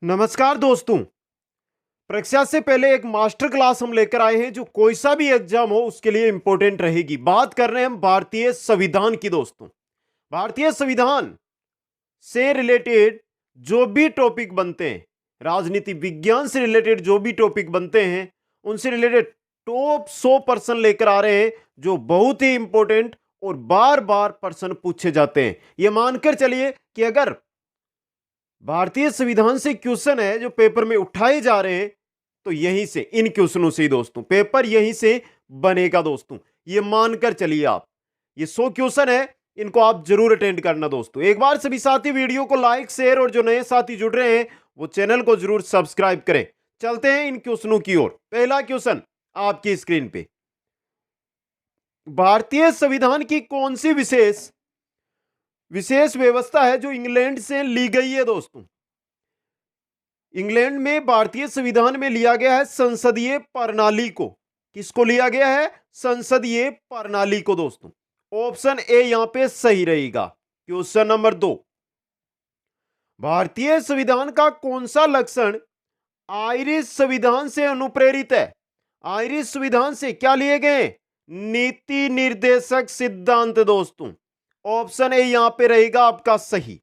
नमस्कार दोस्तों। परीक्षा से पहले एक मास्टर क्लास हम लेकर आए हैं जो कोई सा भी एग्जाम हो उसके लिए इंपॉर्टेंट रहेगी। बात कर रहे हैं हम भारतीय संविधान की दोस्तों। भारतीय संविधान से रिलेटेड जो भी टॉपिक बनते हैं, राजनीति विज्ञान से रिलेटेड जो भी टॉपिक बनते हैं, उनसे रिलेटेड टॉप 100% लेकर आ रहे हैं जो बहुत ही इंपॉर्टेंट और बार बार प्रश्न पूछे जाते हैं। यह मानकर चलिए कि अगर भारतीय संविधान से क्वेश्चन है जो पेपर में उठाए जा रहे हैं तो यहीं से, इन क्वेश्चनों से ही दोस्तों पेपर यहीं से बनेगा दोस्तों। ये मानकर चलिए आप, ये 100 क्वेश्चन है, इनको आप जरूर अटेंड करना दोस्तों। एक बार सभी साथी वीडियो को लाइक शेयर और जो नए साथी जुड़ रहे हैं वो चैनल को जरूर सब्सक्राइब करें। चलते हैं इन क्वेश्चनों की ओर। पहला क्वेश्चन आपकी स्क्रीन पे, भारतीय संविधान की कौन सी विशेष व्यवस्था है जो इंग्लैंड से ली गई है दोस्तों। इंग्लैंड में भारतीय संविधान में लिया गया है संसदीय प्रणाली को। किसको लिया गया है? संसदीय प्रणाली को दोस्तों। ऑप्शन ए यहां पे सही रहेगा। क्वेश्चन नंबर 2, भारतीय संविधान का कौन सा लक्षण आयरिश संविधान से अनुप्रेरित है? आयरिश संविधान से क्या लिए गए? नीति निर्देशक सिद्धांत दोस्तों। ऑप्शन ए यहां पे रहेगा आपका सही।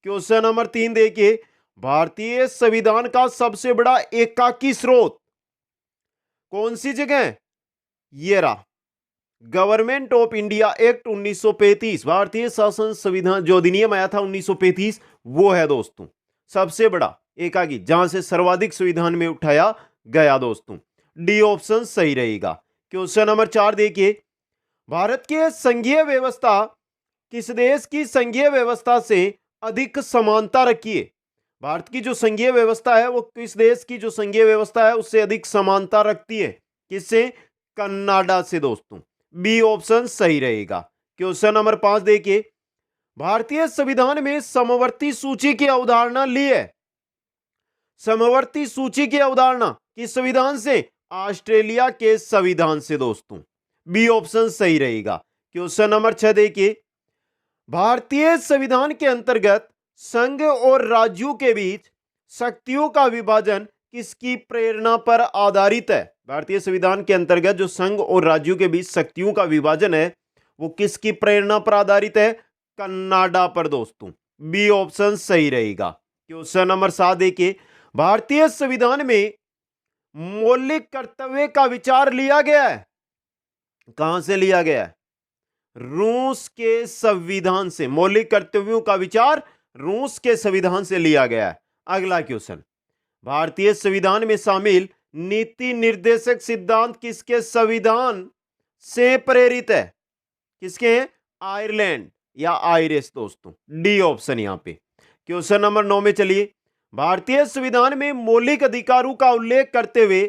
क्वेश्चन नंबर 3 देखिए, भारतीय संविधान का सबसे बड़ा एकाकी स्रोत कौन सी जगह? ये रहा, गवर्नमेंट ऑफ इंडिया एक्ट 1935, भारतीय शासन संविधान जो अधिनियम आया था 1935, वो है दोस्तों सबसे बड़ा एकाकी, जहां से सर्वाधिक संविधान में उठाया गया दोस्तों। डी ऑप्शन सही रहेगा। क्वेश्चन नंबर 4 देखिए, भारत के संघीय व्यवस्था किस देश की संघीय व्यवस्था से अधिक समानता रखी है? भारत की जो संघीय व्यवस्था है वो किस देश की जो संघीय व्यवस्था है उससे अधिक समानता रखती है? किससे? कनाडा से दोस्तों। बी ऑप्शन सही रहेगा। क्वेश्चन नंबर 5 देखिए, भारतीय संविधान में समवर्ती सूची की अवधारणा ली है। समवर्ती सूची की अवधारणा किस संविधान से? ऑस्ट्रेलिया के संविधान से दोस्तों। बी ऑप्शन सही रहेगा। क्वेश्चन नंबर 6 देखिए, भारतीय संविधान के अंतर्गत संघ और राज्यों के बीच शक्तियों का विभाजन किसकी प्रेरणा पर आधारित है? भारतीय संविधान के अंतर्गत जो संघ और राज्यों के बीच शक्तियों का विभाजन है वो किसकी प्रेरणा पर आधारित है? कनाडा पर दोस्तों। बी ऑप्शन सही रहेगा। क्वेश्चन नंबर 7 देखिए, भारतीय संविधान में मौलिक कर्तव्य का विचार लिया गया है। कहां से लिया गया है? रूस के संविधान से। मौलिक कर्तव्यों का विचार रूस के संविधान से लिया गया है। अगला क्वेश्चन, भारतीय संविधान में शामिल नीति निर्देशक सिद्धांत किसके संविधान से प्रेरित है? किसके हैं? आयरलैंड या आयरिश दोस्तों। डी ऑप्शन यहां पे। क्वेश्चन नंबर 9 में चलिए, भारतीय संविधान में मौलिक अधिकारों का उल्लेख करते हुए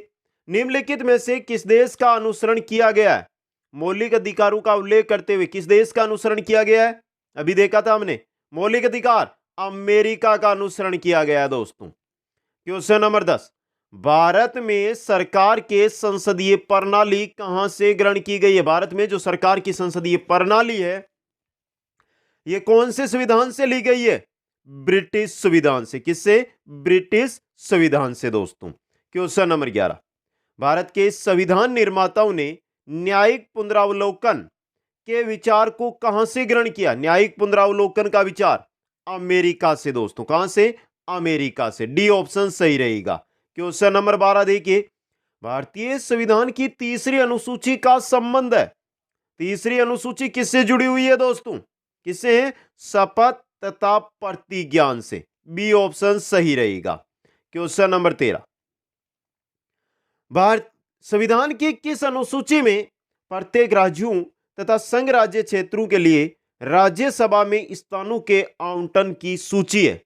निम्नलिखित में से किस देश का अनुसरण किया गया है? मौलिक अधिकारों का उल्लेख करते हुए किस देश का अनुसरण किया गया है? अभी देखा था हमने, मौलिक अधिकार अमेरिका का अनुसरण किया गया है दोस्तों। क्वेश्चन नंबर 10, भारत में सरकार के संसदीय प्रणाली कहां से ग्रहण की गई है? भारत में जो सरकार की संसदीय प्रणाली है यह कौन से संविधान से ली गई है? ब्रिटिश संविधान से। किससे? ब्रिटिश संविधान से दोस्तों। क्वेश्चन नंबर 11, भारत के संविधान निर्माताओं ने न्यायिक पुनरावलोकन के विचार को कहां से ग्रहण किया? न्यायिक पुनरावलोकन का विचार अमेरिका से दोस्तों। कहां से? अमेरिका से। डी ऑप्शन सही रहेगा। क्वेश्चन नंबर 12 देखिए, भारतीय संविधान की तीसरी अनुसूची का संबंध है। तीसरी अनुसूची किससे जुड़ी हुई है दोस्तों? किससे है? शपथ तथा प्रतिज्ञान से। बी ऑप्शन सही रहेगा। क्वेश्चन नंबर 13, भारत संविधान की किस अनुसूची में प्रत्येक राज्यों तथा संघ राज्य क्षेत्रों के लिए राज्यसभा में स्थानों के आवंटन की सूची है?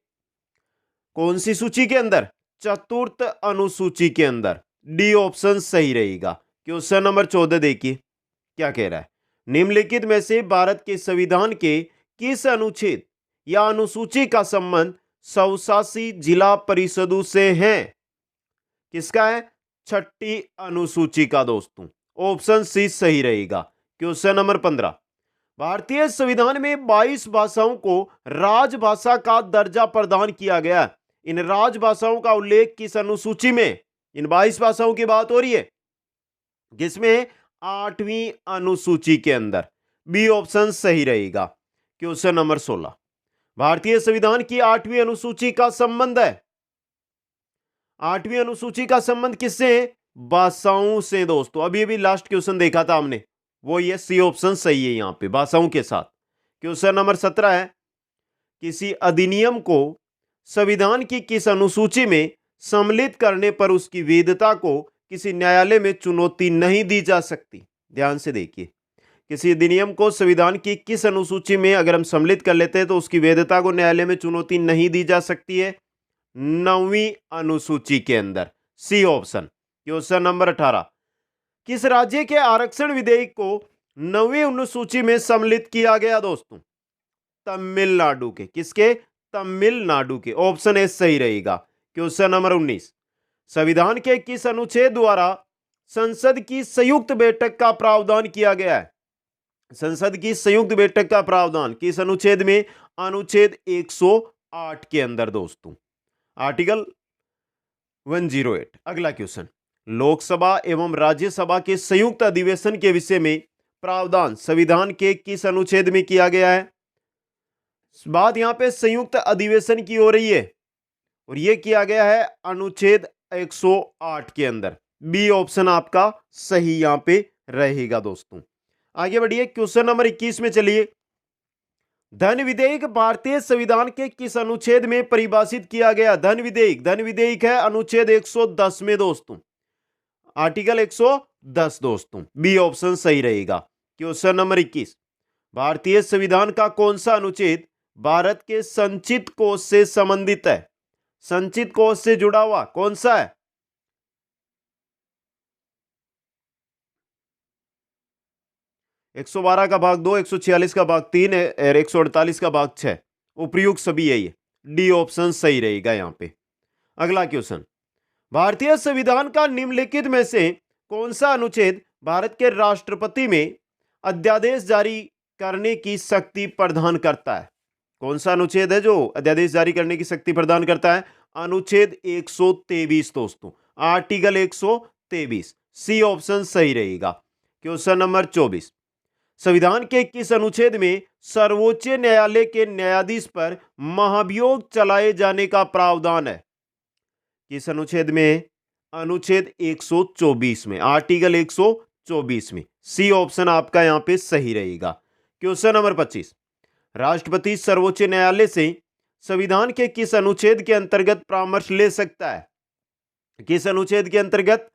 कौन सी सूची के अंदर? चतुर्थ अनुसूची के अंदर। डी ऑप्शन सही रहेगा। क्वेश्चन नंबर 14 देखिए क्या कह रहा है, निम्नलिखित में से भारत के संविधान के किस अनुच्छेद या अनुसूची का संबंध स्वशासी जिला परिषदों से है? किसका है? छठी अनुसूची का दोस्तों। ऑप्शन सी सही रहेगा। क्वेश्चन नंबर 15, भारतीय संविधान में 22 भाषाओं को राजभाषा का दर्जा प्रदान किया गया। इन राजभाषाओं का उल्लेख किस अनुसूची में? इन 22 भाषाओं की बात हो रही है, किसमें? 8वीं अनुसूची के अंदर। बी ऑप्शन सही रहेगा। क्वेश्चन नंबर 16, भारतीय संविधान की 8वीं अनुसूची का संबंध है, 8वीं अनुसूची का संबंध किससे है? भाषाओं से दोस्तों। अभी अभी लास्ट क्वेश्चन देखा था हमने, वो ये सी ऑप्शन सही है यहां पे, भाषाओं के साथ। क्वेश्चन नंबर 17 है, किसी अधिनियम को संविधान की किस अनुसूची में सम्मिलित करने पर उसकी वैधता को किसी न्यायालय में चुनौती नहीं दी जा सकती? ध्यान से देखिए, किसी अधिनियम को संविधान की किस अनुसूची में अगर हम सम्मिलित कर लेते हैं तो उसकी वैधता को न्यायालय में चुनौती नहीं दी जा सकती है? 9वीं अनुसूची के अंदर, सी ऑप्शन। क्वेश्चन नंबर 18, किस राज्य के आरक्षण विधेयक को 9वीं अनुसूची में सम्मिलित किया गया दोस्तों? तमिलनाडु के। किसके? तमिलनाडु के। ऑप्शन ए सही रहेगा। क्वेश्चन नंबर 19, संविधान के किस अनुच्छेद द्वारा संसद की संयुक्त बैठक का प्रावधान किया गया है? संसद की संयुक्त बैठक का प्रावधान किस अनुच्छेद में? अनुच्छेद 108 के अंदर दोस्तों, आर्टिकल 108। अगला क्वेश्चन, लोकसभा एवं राज्यसभा के संयुक्त अधिवेशन के विषय में प्रावधान संविधान के किस अनुच्छेद में किया गया है? बात यहां पे संयुक्त अधिवेशन की हो रही है और यह किया गया है अनुच्छेद 108 के अंदर। बी ऑप्शन आपका सही यहां पे रहेगा दोस्तों। आगे बढ़िए, क्वेश्चन नंबर 21 में चलिए, धन विधेयक भारतीय संविधान के किस अनुच्छेद में परिभाषित किया गया? धन विधेयक है अनुच्छेद 110 में दोस्तों, आर्टिकल 110 दोस्तों। बी ऑप्शन सही रहेगा। क्वेश्चन नंबर 21, भारतीय संविधान का कौन सा अनुच्छेद भारत के संचित कोष से संबंधित है? संचित कोष से जुड़ा हुआ कौन सा है? 112 का भाग 2, 146 का भाग 3 और 148 का भाग 6, उपयुक्त सभी है ये। डी ऑप्शन सही रहेगा यहां पे। अगला क्वेश्चन, भारतीय संविधान का निम्नलिखित में से कौन सा अनुच्छेद भारत के राष्ट्रपति में अध्यादेश जारी करने की शक्ति प्रदान करता है? कौन सा अनुच्छेद है जो अध्यादेश जारी करने की शक्ति प्रदान करता है? अनुच्छेद 123 दोस्तों, आर्टिकल 123। सी ऑप्शन सही रहेगा। क्वेश्चन नंबर 24, संविधान के किस अनुच्छेद में सर्वोच्च न्यायालय के न्यायाधीश पर महाभियोग चलाए जाने का प्रावधान है? किस अनुच्छेद में? अनुच्छेद 124 में, आर्टिकल 124 में। सी ऑप्शन आपका यहां पे सही रहेगा। क्वेश्चन नंबर 25, राष्ट्रपति सर्वोच्च न्यायालय से संविधान के किस अनुच्छेद के अंतर्गत परामर्श ले सकता है? किस अनुच्छेद के अंतर्गत?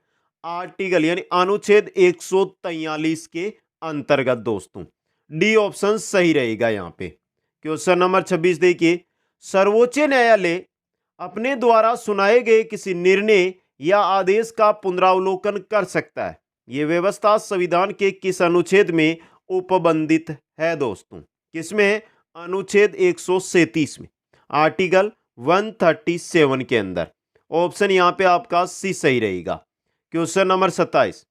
आर्टिकल यानी अनुच्छेद 143 के अंतर्गत दोस्तों। डी ऑप्शन सही रहेगा यहां पे। क्वेश्चन नंबर 26 देखिए, सर्वोच्च न्यायालय अपने द्वारा सुनाए गए किसी निर्णय या आदेश का पुनरावलोकन कर सकता है। यह व्यवस्था संविधान के किस अनुच्छेद में उपबंधित है दोस्तों? किसमें? अनुच्छेद 137 में, आर्टिकल 137 के अंदर। ऑप्शन यहां पे आपका सी सही रहेगा। क्वेश्चन नंबर 27,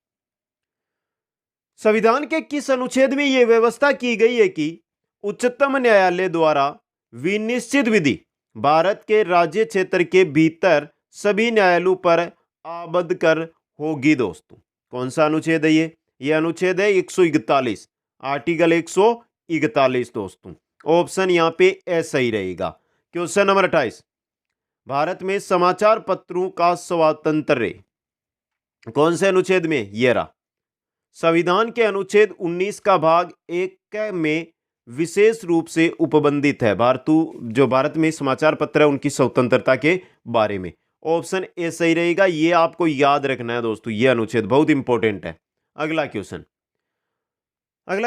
संविधान के किस अनुच्छेद में यह व्यवस्था की गई है कि उच्चतम न्यायालय द्वारा विनिश्चित विधि भारत के राज्य क्षेत्र के भीतर सभी न्यायालयों पर आबद्ध कर होगी दोस्तों? कौन सा अनुच्छेद है ये? यह अनुच्छेद है 141, आर्टिकल 141 दोस्तों। ऑप्शन यहां पे ए सही रहेगा। क्वेश्चन नंबर 28, भारत में समाचार पत्रों का स्वातंत्र्य कौन से अनुच्छेद में? ये रहा, संविधान के अनुच्छेद 19 का भाग 1 में विशेष रूप से उपबंधित है भारत में समाचार पत्र है उनकी स्वतंत्रता के बारे में। ऑप्शन ए सही रहेगा। ये आपको याद रखना है दोस्तों, ये अनुच्छेद बहुत इंपॉर्टेंट है। अगला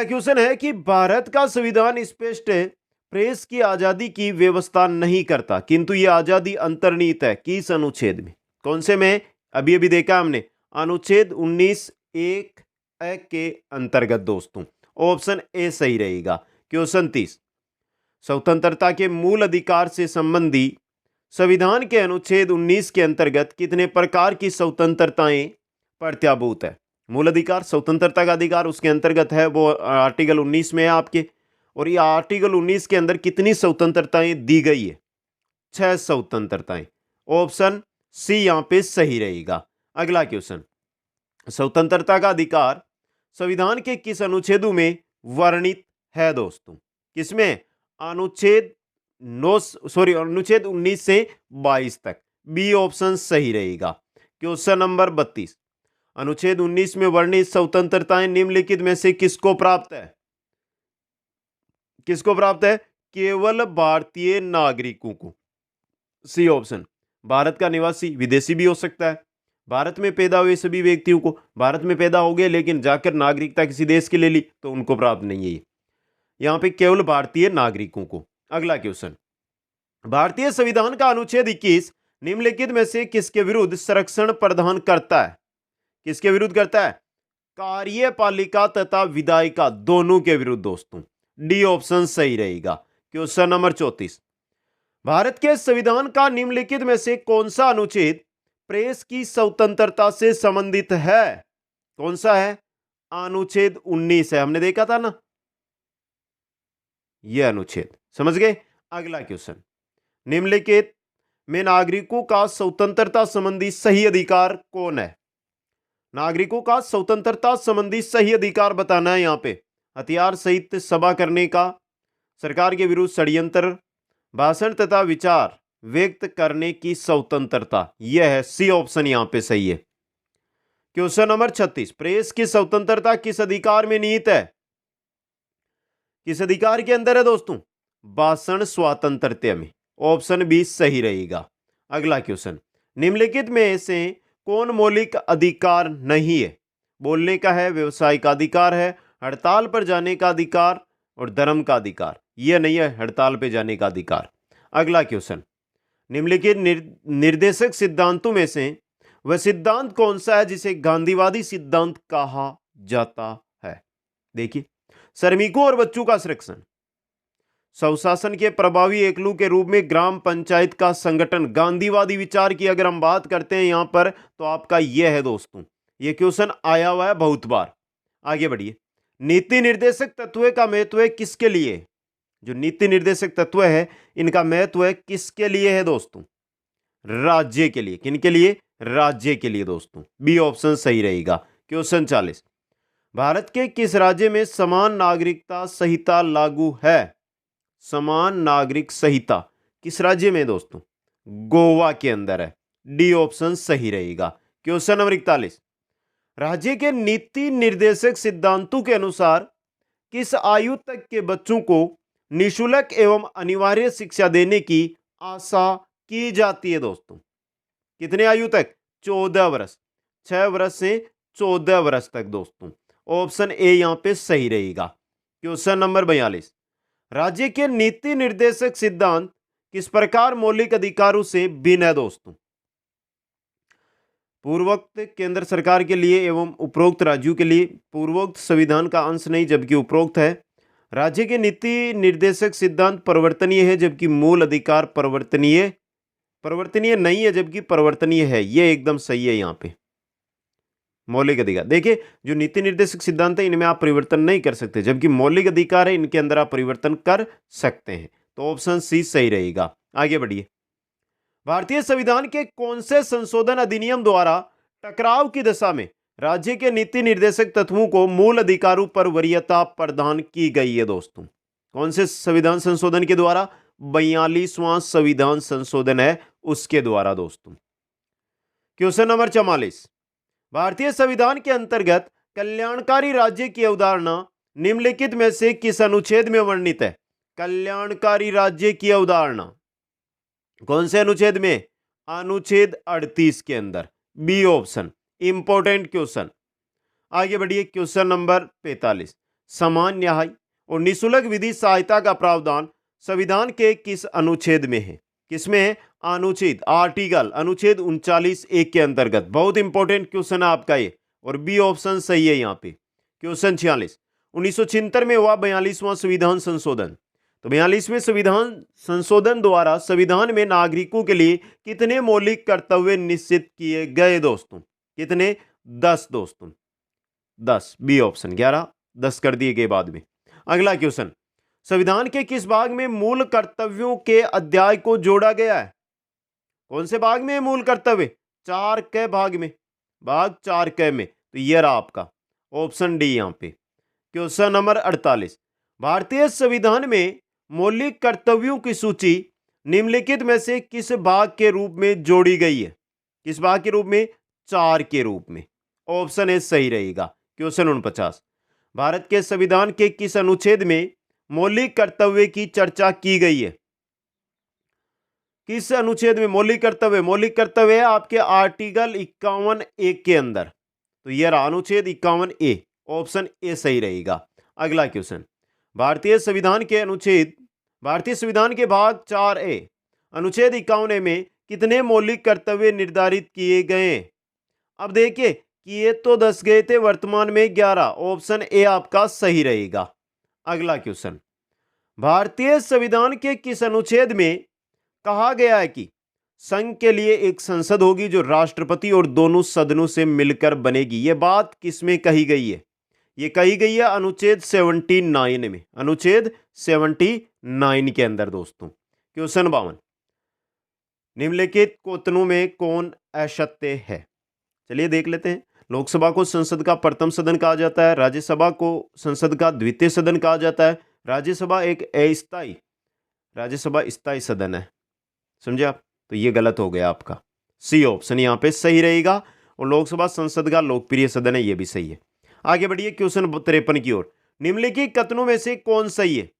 क्वेश्चन है कि भारत का संविधान स्पष्ट प्रेस की आजादी की व्यवस्था नहीं करता, किंतु यह आजादी अंतर्निहित है किस अनुच्छेद में? कौन से में? अभी अभी देखा हमने, अनुच्छेद 19(1) के अंतर्गत दोस्तों। ऑप्शन ए सही रहेगा। क्वेश्चन 30, स्वतंत्रता के मूल अधिकार से संबंधी संविधान के अनुच्छेद 19 के अंतर्गत कितने प्रकार की स्वतंत्रताएं प्रत्याभूत है? मूल अधिकार, स्वतंत्रता का अधिकार उसके अंतर्गत है, वो आर्टिकल 19 में है आपके। और ये आर्टिकल 19 के अंदर कितनी स्वतंत्रताएं दी गई है? 6 स्वतंत्रताएं। ऑप्शन सी यहां पे सही रहेगा। अगला क्वेश्चन, स्वतंत्रता का अधिकार संविधान के किस अनुच्छेद में वर्णित है दोस्तों? किसमें? अनुच्छेद अनुच्छेद 19 से 22 तक। बी ऑप्शन सही रहेगा। क्वेश्चन नंबर 32, अनुच्छेद 19 में वर्णित स्वतंत्रताएं निम्नलिखित में से किसको प्राप्त है? किसको प्राप्त है? केवल भारतीय नागरिकों को। सी ऑप्शन, भारत का निवासी विदेशी भी हो सकता है, भारत में पैदा हुए सभी व्यक्तियों को, भारत में पैदा हो गए लेकिन जाकर नागरिकता किसी देश की ले ली तो उनको प्राप्त नहीं है। यहां पे केवल भारतीय नागरिकों को। अगला क्वेश्चन, भारतीय संविधान का अनुच्छेद 21 निम्नलिखित में से किसके विरुद्ध संरक्षण प्रदान करता है? किसके विरुद्ध करता है? कार्यपालिका तथा विधायिका दोनों के विरुद्ध दोस्तों। डी ऑप्शन सही रहेगा। क्वेश्चन नंबर 34, भारत के संविधान का निम्नलिखित में से कौन सा अनुच्छेद प्रेस की स्वतंत्रता से संबंधित है? कौन सा है? अनुच्छेद 19 है, हमने देखा था ना यह अनुच्छेद, समझ गए। अगला क्वेश्चन, निम्नलिखित में नागरिकों का स्वतंत्रता संबंधी सही अधिकार कौन है? नागरिकों का स्वतंत्रता संबंधी सही अधिकार बताना है यहां पे। हथियार सहित सभा करने का, सरकार के विरुद्ध षड्यंत्र, भाषण तथा विचार व्यक्त करने की स्वतंत्रता, यह है सी ऑप्शन यहां पे सही है। क्वेश्चन नंबर 36, प्रेस की स्वतंत्रता किस अधिकार में निहित है? किस अधिकार के अंदर है दोस्तों? भाषण स्वातंत्र्य में। ऑप्शन बी सही रहेगा। अगला क्वेश्चन, निम्नलिखित में से कौन मौलिक अधिकार नहीं है? बोलने का है, व्यवसाय का अधिकार है, हड़ताल पर जाने का अधिकार और धर्म का अधिकार। यह नहीं है हड़ताल पर जाने का अधिकार। अगला क्वेश्चन, निम्नलिखित निर्देशक सिद्धांतों में से वह सिद्धांत कौन सा है जिसे गांधीवादी सिद्धांत कहा जाता है? देखिए, श्रमिकों और बच्चों का संरक्षण, स्वशासन के प्रभावी एकलू के रूप में ग्राम पंचायत का संगठन, गांधीवादी विचार की अगर हम बात करते हैं यहां पर तो आपका यह है दोस्तों। यह क्वेश्चन आया हुआ है बहुत बार। आगे बढ़िए, नीति निर्देशक तत्व का महत्व है किसके लिए? जो नीति निर्देशक तत्व है इनका महत्व है किसके लिए है दोस्तों? राज्य के लिए। किनके लिए? राज्य के लिए दोस्तों। बी ऑप्शन सही रहेगा। क्वेश्चन 40, भारत के किस राज्य में समान नागरिकता संहिता लागू है? समान नागरिक संहिता किस राज्य में दोस्तों? गोवा के अंदर है। डी ऑप्शन सही रहेगा। क्वेश्चन नंबर 41, राज्य के नीति निर्देशक सिद्धांतों के अनुसार किस आयु तक के बच्चों को निःशुल्क एवं अनिवार्य शिक्षा देने की आशा की जाती है दोस्तों? कितने आयु तक? 14 वर्ष। 6 वर्ष से 14 वर्ष तक दोस्तों। ऑप्शन ए यहां पे सही रहेगा। क्वेश्चन नंबर 42, राज्य के नीति निर्देशक सिद्धांत किस प्रकार मौलिक अधिकारों से भिन्न है दोस्तों? पूर्वोक्त केंद्र सरकार के लिए एवं उपरोक्त राज्यों के लिए पूर्वोक्त संविधान का अंश नहीं जबकि उपरोक्त है। राज्य के नीति निर्देशक सिद्धांत परिवर्तनीय है जबकि मूल अधिकार परिवर्तनीय नहीं है जबकि परिवर्तनीय है। यह एकदम सही है। यहां पे मौलिक अधिकार देखिए, जो नीति निर्देशक सिद्धांत है इनमें आप परिवर्तन नहीं कर सकते जबकि मौलिक अधिकार है इनके अंदर आप परिवर्तन कर सकते हैं। तो ऑप्शन सी सही रहेगा। आगे बढ़िए, भारतीय संविधान के कौन से संशोधन अधिनियम द्वारा टकराव की दशा में राज्य के नीति निर्देशक तत्वों को मूल अधिकारों पर वरीयता प्रदान की गई है दोस्तों? कौन से संविधान संशोधन के द्वारा? 42वां संविधान संशोधन है उसके द्वारा दोस्तों। क्वेश्चन नंबर 44, भारतीय संविधान के अंतर्गत कल्याणकारी राज्य की अवधारणा निम्नलिखित में से किस अनुच्छेद में वर्णित है? कल्याणकारी राज्य की अवधारणा कौन से अनुच्छेद में? अनुच्छेद 38 के अंदर। B option important question. आगे बढ़िए, क्वेश्चन नंबर 45, समान न्याय और निःशुल्क विधि सहायता का प्रावधान संविधान के किस अनुच्छेद में है? किसमें है? अनुच्छेद अनुच्छेद 39(1) के अंतर्गत। बहुत इंपॉर्टेंट क्वेश्चन है आपका ये और बी ऑप्शन सही है यहाँ पे। क्वेश्चन 46, 1976 में हुआ 42वां संविधान संशोधन। तो 42वें संविधान संशोधन द्वारा संविधान में नागरिकों के लिए कितने मौलिक कर्तव्य निश्चित किए गए दोस्तों? कितने? 10 दोस्तों, 10। बी ऑप्शन 11, 10 कर दिए गए बाद में। अगला क्वेश्चन, संविधान के किस भाग में मूल कर्तव्यों के अध्याय को जोड़ा गया है? कौन से भाग में है मूल कर्तव्य? 4 क भाग में, भाग 4 क में। तो ये रहा आपका ऑप्शन डी यहाँ पे। क्वेश्चन नंबर 48, भारतीय संविधान में मौलिक कर्तव्यों की सूची निम्नलिखित में से किस भाग के रूप में जोड़ी गई है? किस भाग के रूप में? 4 के रूप में। ऑप्शन ए सही रहेगा। क्वेश्चन 49, भारत के संविधान के किस अनुच्छेद में मौलिक कर्तव्य की चर्चा की गई है? किस अनुच्छेद में मौलिक कर्तव्य? मौलिक कर्तव्य है आपके आर्टिकल 51A के अंदर। तो यह रहा अनुच्छेद 51A, ऑप्शन ए सही रहेगा। अगला क्वेश्चन, भारतीय संविधान के भाग 4A अनुच्छेद 51A में कितने मौलिक कर्तव्य निर्धारित किए गए? अब देखिए किए तो 10 गए थे, वर्तमान में 11। ऑप्शन ए आपका सही रहेगा। अगला क्वेश्चन, भारतीय संविधान के किस अनुच्छेद में कहा गया है कि संघ के लिए एक संसद होगी जो राष्ट्रपति और दोनों सदनों से मिलकर बनेगी? यह बात किसमें कही गई है? यह कही गई है अनुच्छेद 79 में, अनुच्छेद 79 के अंदर दोस्तों। क्वेश्चन 52, निम्नलिखित कथनों में कौन असत्य है? चलिए देख लेते हैं। लोकसभा को संसद का प्रथम सदन कहा जाता है, राज्यसभा को संसद का द्वितीय सदन कहा जाता है, राज्यसभा स्थायी सदन है। समझे आप? तो ये गलत हो गया आपका, सी ऑप्शन यहाँ पे सही रहेगा। और लोकसभा संसद का लोकप्रिय सदन है, ये भी सही है। आगे बढ़िए क्वेश्चन 53 की ओर, निम्नलिखित कथनों में से कौन सही है?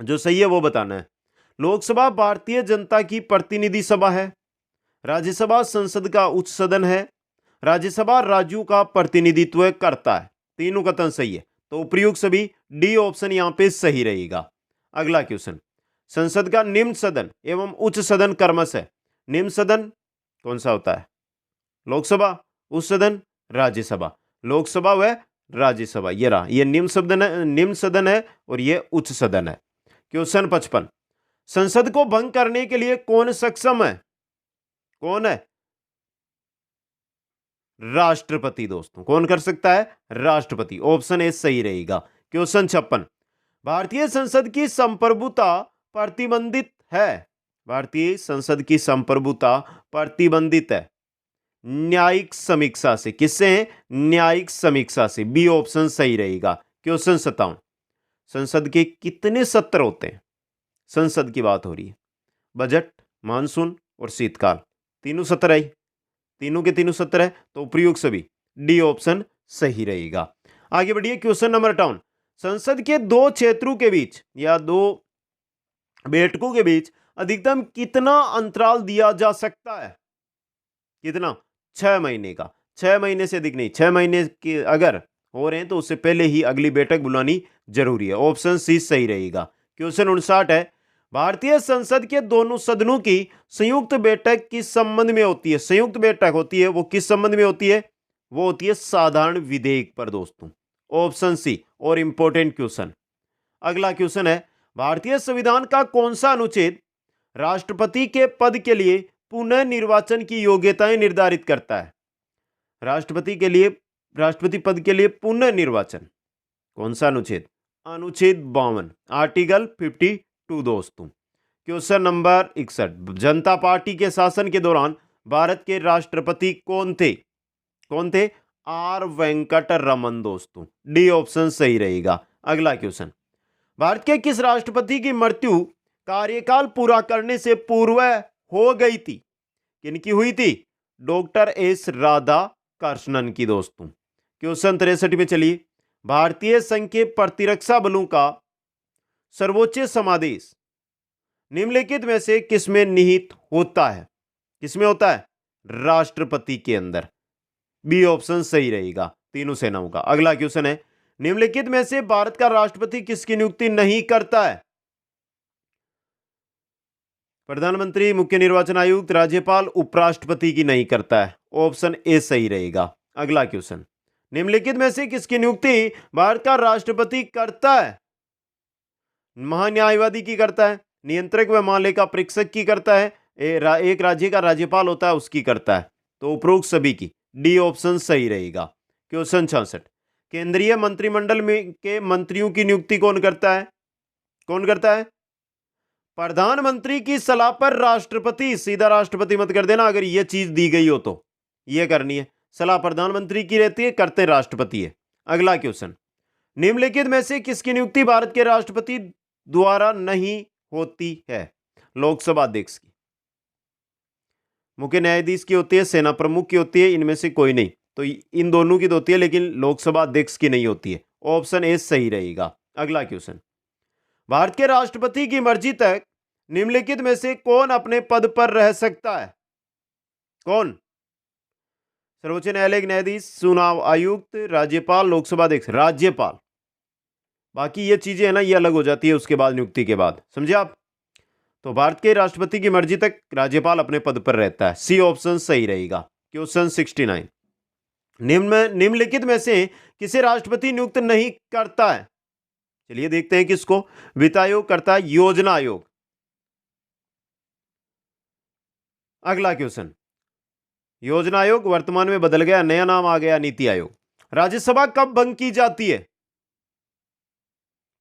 जो सही है वो बताना है। लोकसभा भारतीय जनता की प्रतिनिधि सभा है, राज्यसभा संसद का उच्च सदन है, राज्यसभा राज्यों का प्रतिनिधित्व करता है। तीनों कथन सही है, तो उपयुक्त सभी डी ऑप्शन यहां पे सही रहेगा। अगला क्वेश्चन, संसद का निम्न सदन एवं उच्च सदन क्रमश है। निम्न सदन कौन सा होता है? लोकसभा, उच्च सदन राज्यसभा, लोकसभा व राज्यसभा। ये रहा, ये निम्न सदन है और ये उच्च सदन है। क्वेश्चन 55, संसद को भंग करने के लिए कौन सक्षम है? कौन है? राष्ट्रपति दोस्तों। कौन कर सकता है? राष्ट्रपति। ऑप्शन ए सही रहेगा। क्वेश्चन 56, भारतीय संसद की संप्रभुता प्रतिबंधित है। भारतीय संसद की संप्रभुता प्रतिबंधित है न्यायिक समीक्षा से। किससे है? न्यायिक समीक्षा से। बी ऑप्शन सही रहेगा। क्वेश्चन 57, संसद के कितने सत्र होते हैं? संसद की बात हो रही है, बजट, मानसून और शीतकाल, तीनों सत्र है, तीनों के तीनों सत्र है, तो उपयुक्त सभी डी ऑप्शन सही रहेगा। आगे बढ़िए क्वेश्चन नंबर 58, संसद के दो क्षेत्रों के बीच या दो बैठकों के बीच अधिकतम कितना अंतराल दिया जा सकता है? कितना? 6 महीने का। 6 महीने से अधिक नहीं। 6 महीने के अगर हो रहे हैं तो उससे पहले ही अगली बैठक बुलानी जरूरी है। ऑप्शन सी सही रहेगा। क्वेश्चन 59 है, भारतीय संसद के दोनों सदनों की संयुक्त बैठक किस संबंध में होती है? संयुक्त बैठक होती है वो किस संबंध में होती है? वो होती है साधारण विधेयक पर दोस्तों। Option C. और इंपॉर्टेंट क्वेश्चन, अगला क्वेश्चन है, भारतीय संविधान का कौन सा अनुच्छेद राष्ट्रपति के पद के लिए पुनः निर्वाचन की योग्यताएं निर्धारित करता है? राष्ट्रपति पद के लिए पुनः निर्वाचन कौन सा अनुच्छेद? अनुच्छेद 52, आर्टिकल 52 दोस्तों। क्वेश्चन नंबर 61, जनता पार्टी के शासन के दौरान भारत के राष्ट्रपति कौन थे? कौन थे? आर वेंकट रमन दोस्तों। डी ऑप्शन सही रहेगा। अगला क्वेश्चन, भारत के किस राष्ट्रपति की मृत्यु कार्यकाल पूरा करने से पूर्व हो गई थी? किनकी हुई थी? डॉक्टर एस राधा कृष्णन की दोस्तों। क्वेश्चन 63 में चलिए, भारतीय संघ के प्रतिरक्षा बलों का सर्वोच्च समादेश निम्नलिखित में से किसमें निहित होता है? किसमें होता है? राष्ट्रपति के अंदर। बी ऑप्शन सही रहेगा, तीनों सेनाओं का। अगला क्वेश्चन है, निम्नलिखित में से भारत का राष्ट्रपति किसकी नियुक्ति नहीं करता है? प्रधानमंत्री, मुख्य निर्वाचन आयुक्त, राज्यपाल, उपराष्ट्रपति की नहीं करता है। ऑप्शन ए सही रहेगा। अगला क्वेश्चन, निम्नलिखित में से किसकी नियुक्ति भारत का राष्ट्रपति करता है? महान्यायवादी की करता है, नियंत्रक व महालेखा परीक्षक की करता है, एक राज्य का राज्यपाल होता है उसकी करता है। तो उपरोक्त सभी की डी ऑप्शन सही रहेगा। क्वेश्चन 66, केंद्रीय मंत्रिमंडल में के मंत्रियों की नियुक्ति कौन करता है? कौन करता है? प्रधानमंत्री की सलाह पर राष्ट्रपति, सीधा राष्ट्रपति मत कर देना, अगर यह चीज दी गई हो तो यह करनी है। सलाह प्रधानमंत्री की रहती है, करते राष्ट्रपति है। अगला क्वेश्चन, निम्नलिखित में से किसकी नियुक्ति भारत के राष्ट्रपति द्वारा नहीं होती है? लोकसभा अध्यक्ष की, मुख्य न्यायाधीश की होती है, सेना प्रमुख की होती है, इनमें से कोई नहीं। तो इन दोनों की तो होती है, लेकिन लोकसभा अध्यक्ष की नहीं होती है। ऑप्शन ए सही रहेगा। अगला क्वेश्चन, भारत के राष्ट्रपति की मर्जी तक निम्नलिखित में से कौन अपने पद पर रह सकता है? कौन? सर्वोच्च न्यायालय के न्यायाधीश, चुनाव आयुक्त, राज्यपाल, लोकसभा अध्यक्ष। राज्यपाल। बाकी ये चीजें है ना, ये अलग हो जाती है उसके बाद, नियुक्ति के बाद, समझे आप? तो भारत के राष्ट्रपति की मर्जी तक राज्यपाल अपने पद पर रहता है। सी ऑप्शन सही रहेगा। क्वेश्चन 69, निम्नलिखित में से किसे राष्ट्रपति नियुक्त नहीं करता है? चलिए देखते हैं किसको। वित्त आयोग करता है, योजना आयोग। अगला क्वेश्चन, योजना आयोग वर्तमान में बदल गया, नया नाम आ गया नीति आयोग। राज्यसभा कब भंग की जाती है?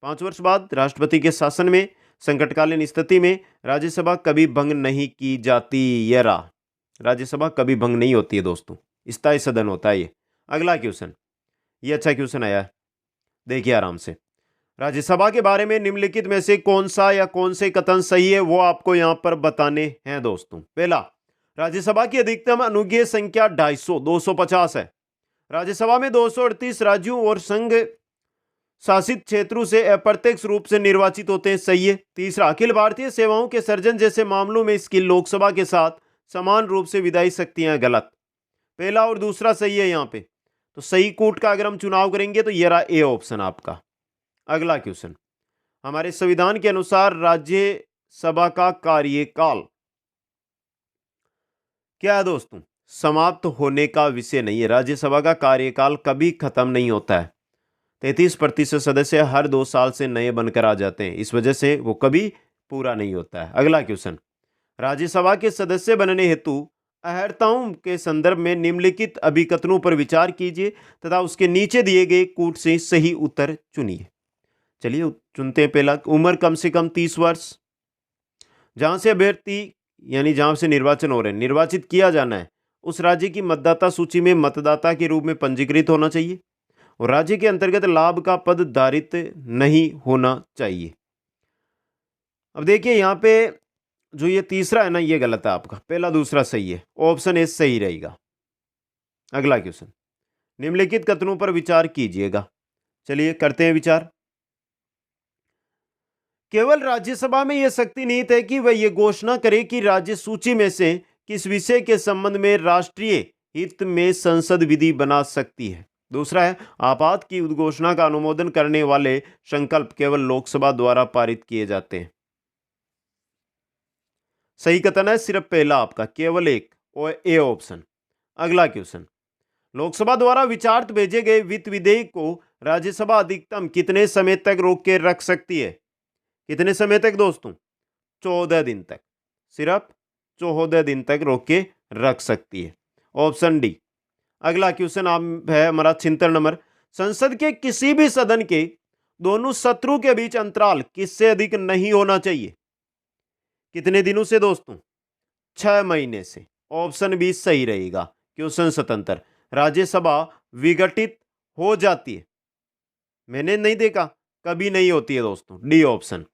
5 वर्ष बाद राष्ट्रपति के शासन में संकटकालीन स्थिति में राज्यसभा कभी भंग नहीं की जाती। ये रहा, राज्यसभा कभी भंग नहीं होती है दोस्तों, स्थायी सदन होता है ये। अगला क्वेश्चन, ये अच्छा क्वेश्चन आया है, देखिए आराम से। राज्यसभा के बारे में निम्नलिखित में से कौन सा या कौन से कथन सही है, वो आपको यहां पर बताने हैं दोस्तों। पहला, राज्यसभा की अधिकतम अनुज्ञेय संख्या 250 है। राज्यसभा में 238 राज्यों और संघ शासित क्षेत्रों से अप्रत्यक्ष रूप से निर्वाचित होते हैं। सही है। तीसरा, अखिल भारतीय सेवाओं के सर्जन जैसे मामलों में इसकी लोकसभा के साथ समान रूप से विधायी शक्तियां। गलत, पहला और दूसरा सही है यहां पे। तो सही कूट का अगर हम चुनाव करेंगे तो ये रहा ए ऑप्शन आपका। अगला क्वेश्चन, हमारे संविधान के अनुसार राज्यसभा का कार्यकाल क्या है दोस्तों? समाप्त होने का विषय नहीं है। राज्यसभा का कार्यकाल कभी खत्म नहीं होता है। 33% सदस्य हर 2 साल से नए बनकर आ जाते हैं, इस वजह से वो कभी पूरा नहीं होता है। अगला क्वेश्चन, राज्यसभा के सदस्य बनने हेतु अर्हताओं के संदर्भ में निम्नलिखित अभिकथनों पर विचार कीजिए तथा उसके नीचे दिए गए कूट से सही उत्तर चुनिए। चलिए चुनते हैं। पहला, उम्र कम से कम 30 वर्ष। जहां से अभ्यर्थी यानी जहां से निर्वाचन हो रहे हैं, निर्वाचित किया जाना है, उस राज्य की मतदाता सूची में मतदाता के रूप में पंजीकृत होना चाहिए और राज्य के अंतर्गत लाभ का पद धारित नहीं होना चाहिए। अब देखिए यहां पे जो ये तीसरा है ना, ये गलत है आपका। पहला दूसरा सही है, ऑप्शन ए सही रहेगा। अगला क्वेश्चन, निम्नलिखित कथनों पर विचार कीजिएगा। चलिए करते हैं विचार। केवल राज्यसभा में यह शक्ति निहित है कि वह यह घोषणा करे कि राज्य सूची में से किस विषय के संबंध में राष्ट्रीय हित में संसद विधि बना सकती है। दूसरा है, आपात की उद्घोषणा का अनुमोदन करने वाले संकल्प केवल लोकसभा द्वारा पारित किए जाते हैं। सही कथन है सिर्फ पहला आपका, केवल एक, और ए ऑप्शन। अगला क्वेश्चन, लोकसभा द्वारा विचारार्थ भेजे गए वित्त विधेयक को राज्यसभा अधिकतम कितने समय तक रोक के रख सकती है? कितने समय तक दोस्तों? 14 दिन तक, सिर्फ 14 दिन तक रोक के रख सकती है। Option D. अगला क्वेश्चन है हमारा 76 नंबर, संसद के किसी भी सदन के दोनों सत्रों के बीच अंतराल किससे अधिक नहीं होना चाहिए? कितने दिनों से दोस्तों? 6 महीने से। ऑप्शन बी सही रहेगा। क्वेश्चन 77, राज्यसभा विघटित हो जाती है? मैंने नहीं देखा, कभी नहीं होती है दोस्तों। D option.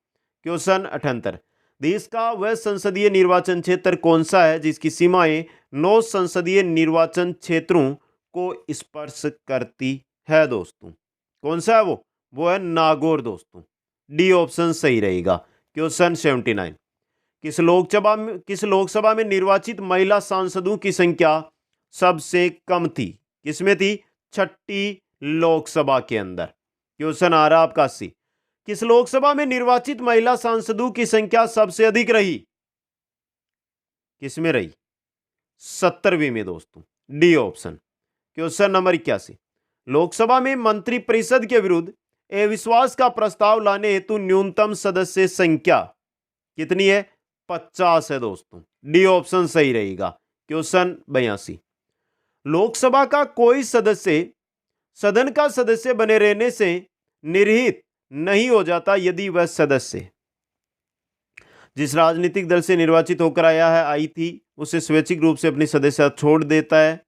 क्वेश्चन 78, देश का वह संसदीय निर्वाचन क्षेत्र कौन सा है जिसकी सीमाएं 9 संसदीय निर्वाचन क्षेत्रों को स्पर्श करती है दोस्तों? कौन सा है वो? वो है नागौर दोस्तों। डी ऑप्शन सही रहेगा। क्वेश्चन 79, किस लोकसभा में निर्वाचित महिला सांसदों की संख्या सबसे कम थी? किसमें थी? 6ठी लोकसभा के अंदर। क्वेश्चन आ रहा आपका 80, किस लोकसभा में निर्वाचित महिला सांसदों की संख्या सबसे अधिक रही? किसमें रही? 17वीं में दोस्तों। D option. Question number 81, Lok Sabha में मंत्रिपरिषद के विरुद्ध अविश्वास का प्रस्ताव लाने हेतु न्यूनतम सदस्य संख्या कितनी है? 50 है दोस्तों। डी ऑप्शन सही रहेगा। क्वेश्चन 82, लोकसभा का कोई सदस्य सदन का सदस्य बने रहने से निर्हित नहीं हो जाता यदि वह सदस्य जिस राजनीतिक दल से निर्वाचित होकर आई थी उसे स्वैच्छिक रूप से अपनी सदस्यता छोड़ देता है।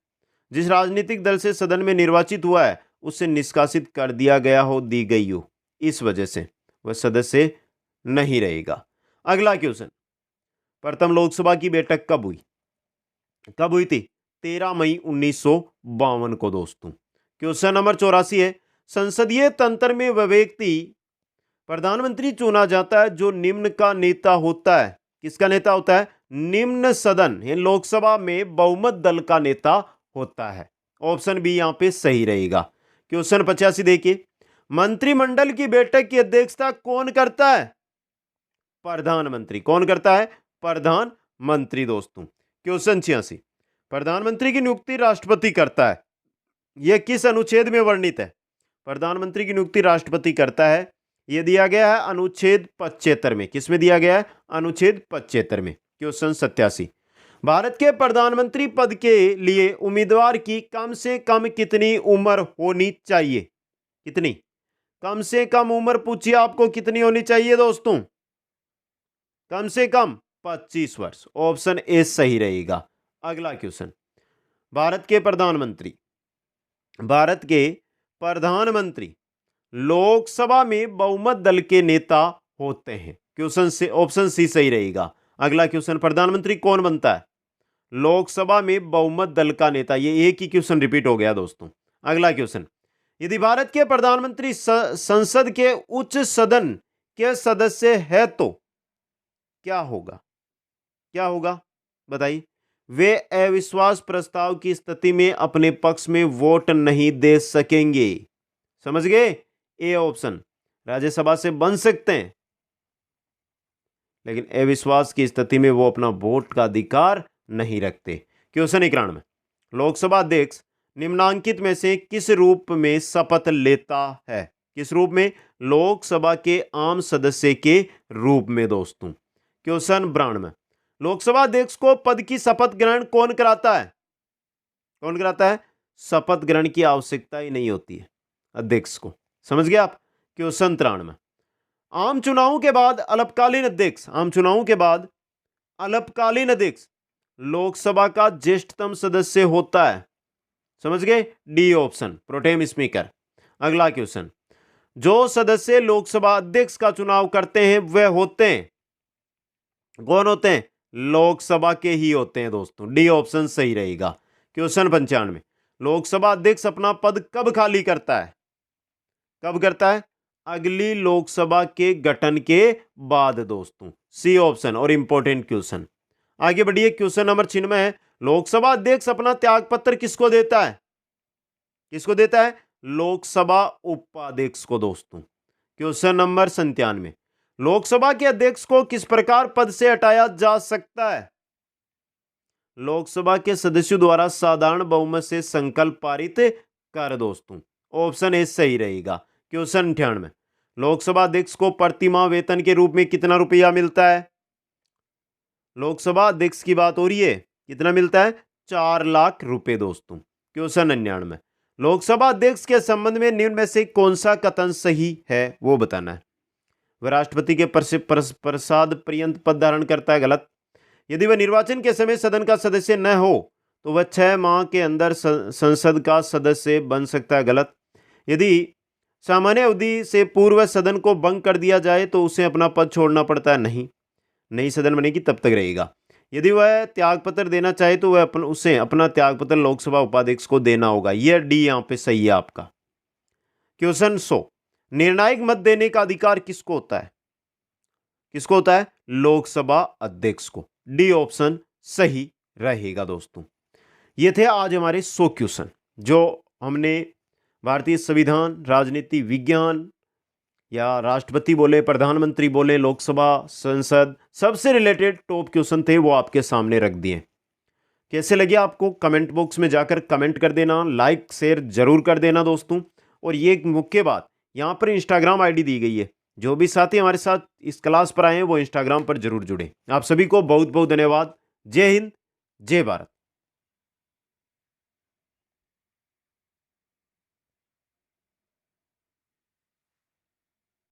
जिस राजनीतिक दल से सदन में निर्वाचित हुआ है उसे निष्कासित कर दिया गया हो, दी गई हो, इस वजह से वह सदस्य नहीं रहेगा। अगला क्वेश्चन, प्रथम लोकसभा की बैठक कब हुई? कब हुई थी? 13 मई 1952 को दोस्तों। क्वेश्चन नंबर 84 है, संसदीय तंत्र में वह व्यक्ति प्रधानमंत्री चुना जाता है जो निम्न का नेता होता है। किसका नेता होता है? निम्न सदन लोकसभा में बहुमत दल का नेता होता है। ऑप्शन बी यहां पे सही रहेगा। क्वेश्चन 85 देखिए, मंत्रिमंडल की बैठक की अध्यक्षता कौन करता है? प्रधानमंत्री। कौन करता है? प्रधानमंत्री दोस्तों। क्वेश्चन 86, प्रधानमंत्री की नियुक्ति राष्ट्रपति करता है, यह किस अनुच्छेद में वर्णित है? प्रधानमंत्री की नियुक्ति राष्ट्रपति करता है, यह दिया गया है अनुच्छेद 75 में। किस में दिया गया है? अनुच्छेद 75 में। क्वेश्चन 87, भारत के प्रधानमंत्री पद के लिए उम्मीदवार की कम से कम कितनी उम्र होनी चाहिए? कितनी? कम से कम उम्र पूछिए आपको कितनी होनी चाहिए दोस्तों? कम से कम 25 वर्ष। ऑप्शन ए सही रहेगा। अगला क्वेश्चन, भारत के प्रधानमंत्री लोकसभा में बहुमत दल के नेता होते हैं। क्वेश्चन से ऑप्शन सी सही रहेगा। अगला क्वेश्चन, प्रधानमंत्री कौन बनता है? लोकसभा में बहुमत दल का नेता। ये एक ही क्वेश्चन रिपीट हो गया दोस्तों। अगला क्वेश्चन, यदि भारत के प्रधानमंत्री संसद के उच्च सदन के सदस्य है तो क्या होगा? क्या होगा बताइए? वे अविश्वास प्रस्ताव की स्थिति में अपने पक्ष में वोट नहीं दे सकेंगे। समझ गए? ए ऑप्शन, राज्यसभा से बन सकते हैं लेकिन अविश्वास की स्थिति में वो अपना वोट का अधिकार नहीं रखते। क्वेश्चन 91, लोकसभा अध्यक्ष निम्नांकित में से किस रूप में शपथ लेता है? किस रूप में? लोकसभा के आम सदस्य के रूप में दोस्तों। क्वेश्चन 92, लोकसभा अध्यक्ष को पद की शपथ ग्रहण कौन कराता है? कौन कराता है? शपथ ग्रहण की आवश्यकता ही नहीं होती है अध्यक्ष को। समझ गए आप? क्वेश्चन 93, आम चुनावों के बाद अल्पकालीन अध्यक्ष लोकसभा का ज्येष्ठतम सदस्य होता है। समझ गए? D option, pro tem speaker. अगला क्वेश्चन, जो सदस्य लोकसभा अध्यक्ष का चुनाव करते हैं वह होते हैं, कौन होते हैं? लोकसभा के ही होते हैं दोस्तों। डी ऑप्शन सही रहेगा। क्वेश्चन 95, लोकसभा अध्यक्ष अपना पद कब खाली करता है? कब करता है? अगली लोकसभा के गठन के बाद दोस्तों। सी ऑप्शन, और इंपॉर्टेंट क्वेश्चन। आगे बढ़िए। क्वेश्चन नंबर 96 है, लोकसभा अध्यक्ष अपना त्यागपत्र किसको देता है? किसको देता है? लोकसभा उपाध्यक्ष को दोस्तों। क्वेश्चन नंबर 97, लोकसभा के अध्यक्ष को किस प्रकार पद से हटाया जा सकता है? लोकसभा के सदस्यों द्वारा साधारण बहुमत से संकल्प पारित कर दोस्तों। ऑप्शन ए सही रहेगा। क्वेश्चन 98, लोकसभा अध्यक्ष को प्रतिमाह वेतन के रूप में कितना रुपया मिलता है? लोकसभा अध्यक्ष की बात हो रही है, कितना मिलता है? 4 लाख रुपए दोस्तों। क्वेश्चन 99, लोकसभा अध्यक्ष के संबंध में निम्न में से कौन सा कथन सही है वो बताना है। वह राष्ट्रपति के प्रसाद पर्यंत पद धारण करता है, गलत। यदि वह निर्वाचन के समय सदन का सदस्य न हो तो वह 6 माह के अंदर संसद का सदस्य बन सकता है, गलत। यदि सामान्य अवधि से पूर्व सदन को भंग कर दिया जाए तो उसे अपना पद छोड़ना पड़ता है, नहीं। नई सदन बनेगी तब तक रहेगा। यदि वह त्यागपत्र देना चाहे तो वह उसे अपना त्यागपत्र लोकसभा उपाध्यक्ष को देना होगा। यह डी यहाँ पे सही है आपका। क्वेश्चन 100, निर्णायक मत देने का अधिकार किसको होता है? किसको होता है? लोकसभा अध्यक्ष को। डी ऑप्शन सही रहेगा दोस्तों। ये थे आज हमारे 100 क्वेश्चन जो हमने भारतीय संविधान, राजनीति विज्ञान या राष्ट्रपति बोले, प्रधानमंत्री बोले, लोकसभा, संसद, सबसे रिलेटेड टॉप क्वेश्चन थे वो आपके सामने रख दिए। कैसे लगे आपको? कमेंट बॉक्स में जाकर कमेंट कर देना, लाइक शेयर जरूर कर देना दोस्तों। और ये एक मुख्य बात, यहाँ पर इंस्टाग्राम आईडी दी गई है, जो भी साथी हमारे साथ इस क्लास पर आए हैं वो इंस्टाग्राम पर जरूर जुड़े। आप सभी को बहुत बहुत धन्यवाद। जय हिंद, जय भारत।